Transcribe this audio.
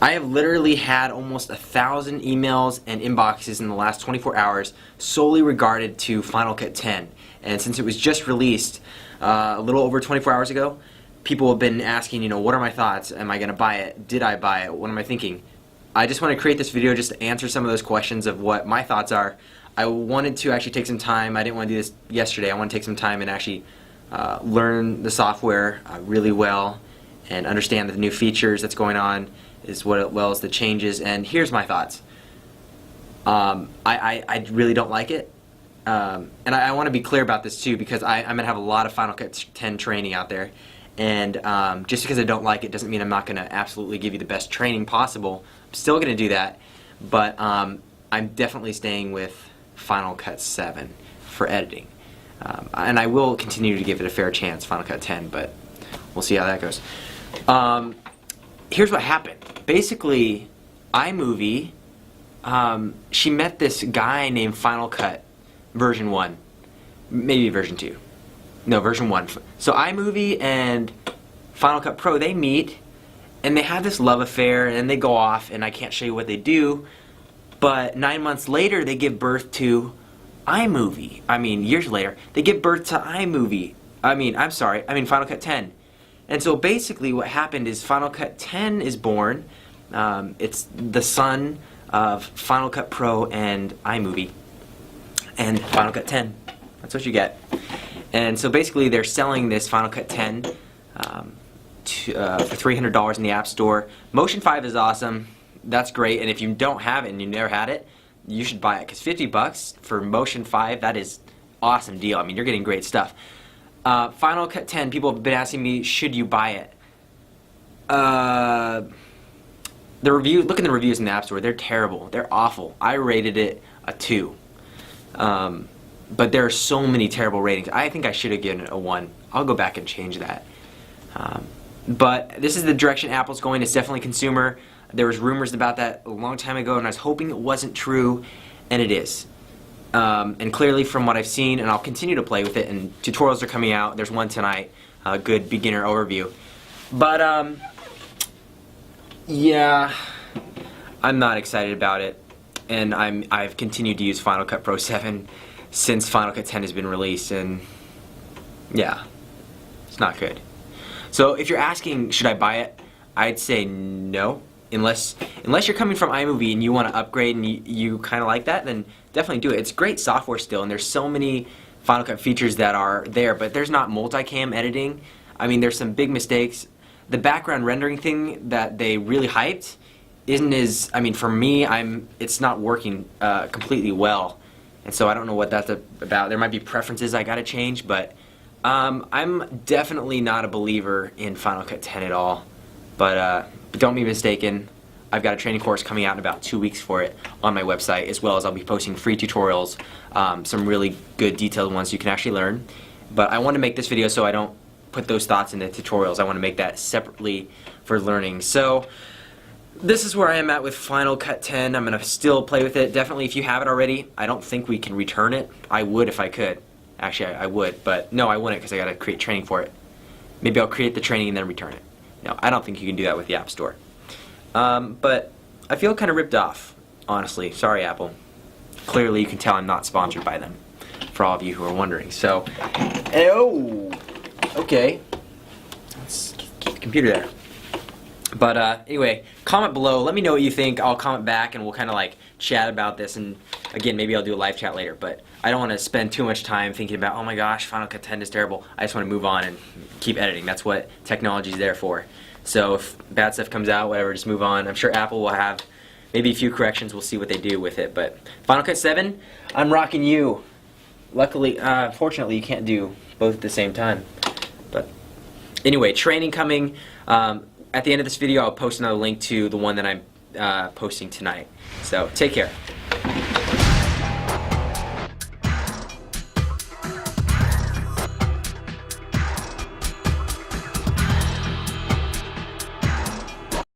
I have literally had almost 1,000 emails and inboxes in the last 24 hours solely regarded to Final Cut 10. And since it was just released a little over 24 hours ago, people have been asking, what are my thoughts? Am I going to buy it? Did I buy it? What am I thinking? I just want to create this video just to answer some of those questions of what my thoughts are. I wanted to actually take some time. I didn't want to do this yesterday. I want to take some time and actually learn the software really well and understand the new features that's going on, as well as the changes. And here's my thoughts. I really don't like it. And I want to be clear about this too, because I'm going to have a lot of Final Cut 10 training out there. And just because I don't like it doesn't mean I'm not going to absolutely give you the best training possible. I'm still going to do that. But I'm definitely staying with Final Cut 7 for editing. And I will continue to give it a fair chance, Final Cut 10, but we'll see how that goes. Here's what happened. Basically, iMovie, she met this guy named Final Cut version 1, maybe version 2. No, version 1. So iMovie and Final Cut Pro, they meet, and they have this love affair, and they go off, and I can't show you what they do, but 9 months later, they give birth to iMovie. I mean, years later, they give birth to iMovie. Final Cut 10. And so basically what happened is Final Cut 10 is born. It's the son of Final Cut Pro and iMovie. And Final Cut 10. That's what you get. And so basically they're selling this Final Cut 10 for $300 in the App Store. Motion 5 is awesome. That's great. And if you don't have it and you never had it, you should buy it, because $50 for Motion 5, that is awesome deal. I mean, you're getting great stuff. Final Cut 10, people have been asking me, should you buy it? The review, look at the reviews in the App Store. They're terrible. They're awful. I rated it a 2. But there are so many terrible ratings. I think I should have given it a 1. I'll go back and change that. But this is the direction Apple's going. It's definitely consumer. There was rumors about that a long time ago, and I was hoping it wasn't true, and it is. And clearly from what I've seen, and I'll continue to play with it, and tutorials are coming out. There's one tonight, a good beginner overview. But yeah, I'm not excited about it, and I've continued to use Final Cut Pro 7 since Final Cut 10 has been released, and yeah, it's not good. So if you're asking, should I buy it? I'd say no. Unless you're coming from iMovie and you want to upgrade and you kind of like that, then definitely do it. It's great software still, and there's so many Final Cut features that are there, but there's not multicam editing. I mean, there's some big mistakes. The background rendering thing that they really hyped isn't as, for me, it's not working completely well, and so I don't know what that's about. There might be preferences I gotta change, but I'm definitely not a believer in Final Cut 10 at all. But don't be mistaken, I've got a training course coming out in about 2 weeks for it on my website, as well as I'll be posting free tutorials, some really good detailed ones you can actually learn. But I want to make this video so I don't put those thoughts into tutorials. I want to make that separately for learning. So this is where I am at with Final Cut 10. I'm going to still play with it. Definitely, if you have it already, I don't think we can return it. I would if I could. Actually, I would, but no, I wouldn't, because I got to create training for it. Maybe I'll create the training and then return it. No, I don't think you can do that with the App Store. But I feel kind of ripped off, honestly. Sorry, Apple. Clearly, you can tell I'm not sponsored by them, for all of you who are wondering. So, oh, okay. Let's keep the computer there. But anyway, comment below. Let me know what you think. I'll comment back, and we'll kind of like chat about this. And again, maybe I'll do a live chat later. But I don't want to spend too much time thinking about, oh my gosh, Final Cut 10 is terrible. I just want to move on and keep editing. That's what technology is there for. So if bad stuff comes out, whatever, just move on. I'm sure Apple will have maybe a few corrections. We'll see what they do with it. But Final Cut 7, I'm rocking you. Luckily, fortunately, you can't do both at the same time. But anyway, training coming. At the end of this video, I'll post another link to the one that I'm posting tonight. So take care.